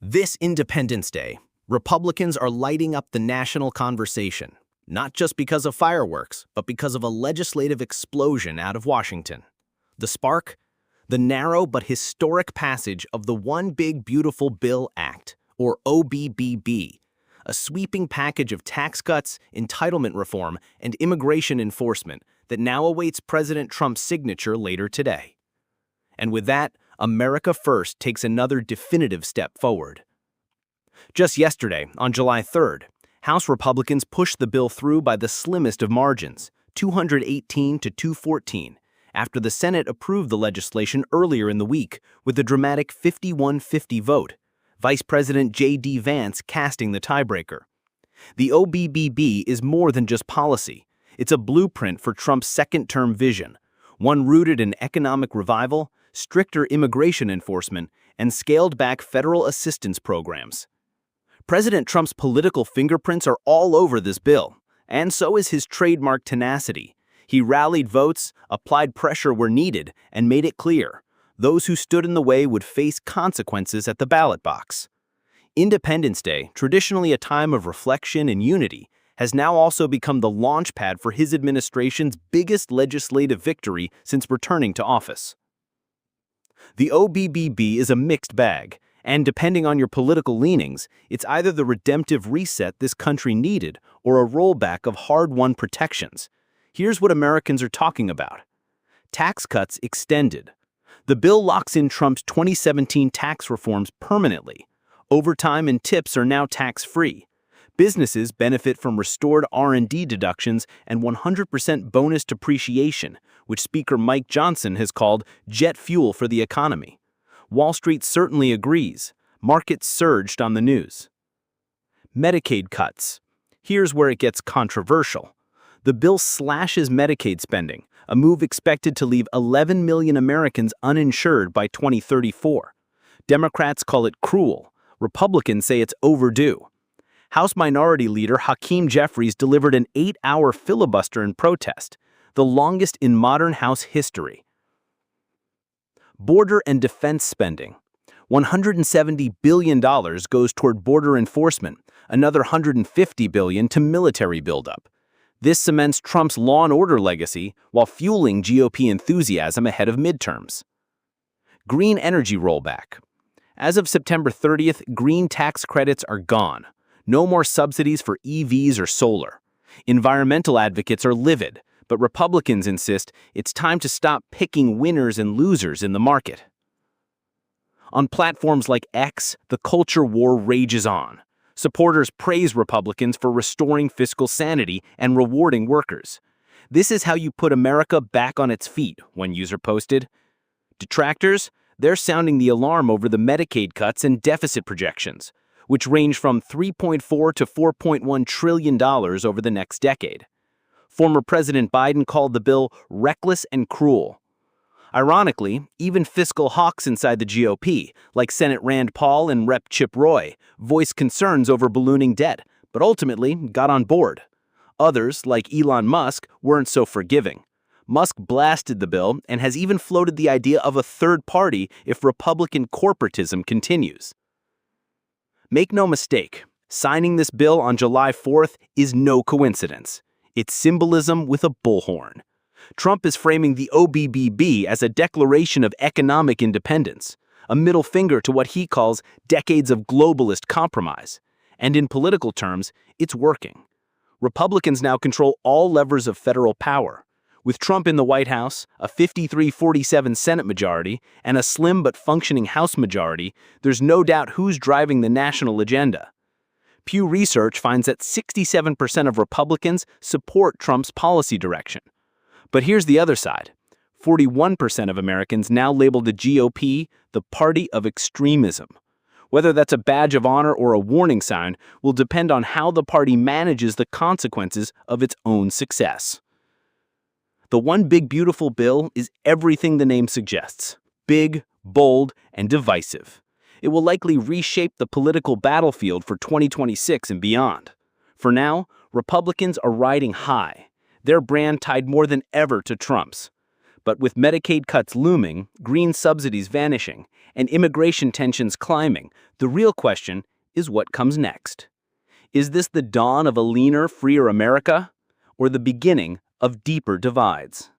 This Independence Day, Republicans are lighting up the national conversation, not just because of fireworks, but because of a legislative explosion out of Washington. The spark? The narrow but historic passage of the One Big Beautiful Bill Act, or OBBB, a sweeping package of tax cuts, entitlement reform, and immigration enforcement that now awaits President Trump's signature later today. And with that, America First takes another definitive step forward. Just yesterday, on July 3rd, House Republicans pushed the bill through by the slimmest of margins, 218 to 214, after the Senate approved the legislation earlier in the week with a dramatic 51-50 vote, Vice President J.D. Vance casting the tiebreaker. The OBBB is more than just policy. It's a blueprint for Trump's second-term vision, one rooted in economic revival, stricter immigration enforcement, and scaled-back federal assistance programs. President Trump's political fingerprints are all over this bill, and so is his trademark tenacity. He rallied votes, applied pressure where needed, and made it clear those who stood in the way would face consequences at the ballot box. Independence Day, traditionally a time of reflection and unity, has now also become the launchpad for his administration's biggest legislative victory since returning to office. The OBBB is a mixed bag, and depending on your political leanings, it's either the redemptive reset this country needed or a rollback of hard-won protections. Here's what Americans are talking about. Tax cuts extended. The bill locks in Trump's 2017 tax reforms permanently. Overtime and tips are now tax-free. Businesses benefit from restored R&D deductions and 100% bonus depreciation, which Speaker Mike Johnson has called jet fuel for the economy. Wall Street certainly agrees. Markets surged on the news. Medicaid cuts. Here's where it gets controversial. The bill slashes Medicaid spending, a move expected to leave 11 million Americans uninsured by 2034. Democrats call it cruel. Republicans say it's overdue. House Minority Leader Hakeem Jeffries delivered an 8-hour filibuster in protest, the longest in modern House history. Border and defense spending. $170 billion goes toward border enforcement, another $150 billion to military buildup. This cements Trump's law and order legacy while fueling GOP enthusiasm ahead of midterms. Green energy rollback. As of September 30th, green tax credits are gone. No more subsidies for EVs or solar. Environmental advocates are livid, but Republicans insist it's time to stop picking winners and losers in the market. On platforms like X, the culture war rages on. Supporters praise Republicans for restoring fiscal sanity and rewarding workers. This is how you put America back on its feet, one user posted. Detractors, they're sounding the alarm over the Medicaid cuts and deficit projections, which range from $3.4 to $4.1 trillion over the next decade. Former President Biden called the bill reckless and cruel. Ironically, even fiscal hawks inside the GOP, like Senate Rand Paul and Rep. Chip Roy, voiced concerns over ballooning debt, but ultimately got on board. Others, like Elon Musk, weren't so forgiving. Musk blasted the bill and has even floated the idea of a third party if Republican corporatism continues. Make no mistake, signing this bill on July 4th is no coincidence. It's symbolism with a bullhorn. Trump is framing the OBBB as a declaration of economic independence, a middle finger to what he calls decades of globalist compromise. And in political terms, it's working. Republicans now control all levers of federal power. With Trump in the White House, a 53-47 Senate majority, and a slim but functioning House majority, there's no doubt who's driving the national agenda. Pew Research finds that 67% of Republicans support Trump's policy direction. But here's the other side. 41% of Americans now label the GOP the party of extremism. Whether that's a badge of honor or a warning sign will depend on how the party manages the consequences of its own success. The One Big Beautiful Bill is everything the name suggests. Big, bold, and divisive. It will likely reshape the political battlefield for 2026 and beyond. For now, Republicans are riding high, their brand tied more than ever to Trump's. But with Medicaid cuts looming, green subsidies vanishing, and immigration tensions climbing, the real question is what comes next. Is this the dawn of a leaner, freer America, or the beginning of deeper divides?